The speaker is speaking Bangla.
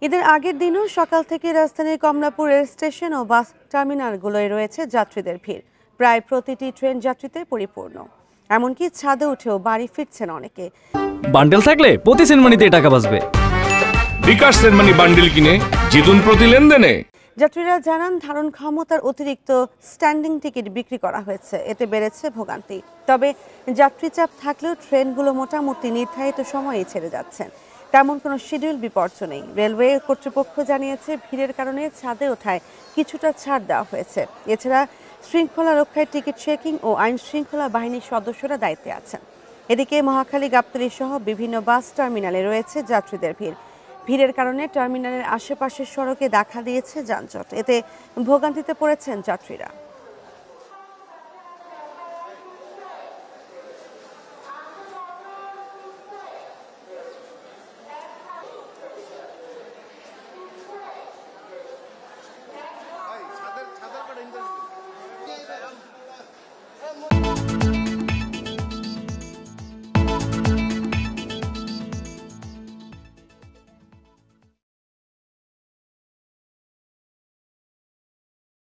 ঈদের আগের দিনও সকাল থেকে রাজধানীর কমলাপুর রেল স্টেশন ও বাস টার্মিনালগুলোয় রয়েছে যাত্রীদের ভিড়। প্রায় প্রতিটি ট্রেন যাত্রীতে পরিপূর্ণ, এমনকি ছাদে উঠেও বাড়ি ফিরছেন অনেকে। বান্ডেল থাকলে প্রতি সেনমানিতে টাকা বাঁচবে। বিকাশ সেনমানি বান্ডেল কিনে জিতুন প্রতি লেনদেনে। যাত্রীরা জানান ধারণ ক্ষমতার অতিরিক্ত স্ট্যান্ডিং টিকিট বিক্রি করা হয়েছে, এতে বেড়েছে ভোগান্তি। তবে যাত্রী চাপ থাকলেও ট্রেনগুলো মোটামুটি নির্ধারিত সময়েই ছেড়ে যাচ্ছেন, তেমন কোনো শিডিউল বিপর্যয় নেই। রেলওয়ে কর্তৃপক্ষ জানিয়েছে ভিড়ের কারণে ছাদে ওঠায় কিছুটা ছাড় দেওয়া হয়েছে। এছাড়া শৃঙ্খলা রক্ষায় টিকিট চেকিং ও আইন শৃঙ্খলা বাহিনীর সদস্যরা দায়িত্বে আছেন। এদিকে মহাখালী, গাবতলী সহ বিভিন্ন বাস টার্মিনালে রয়েছে যাত্রীদের ভিড়। ভিড়ের কারণে টার্মিনালের আশেপাশের সড়কে দেখা দিয়েছে যানজট, এতে ভোগান্তিতে পড়েছেন যাত্রীরা।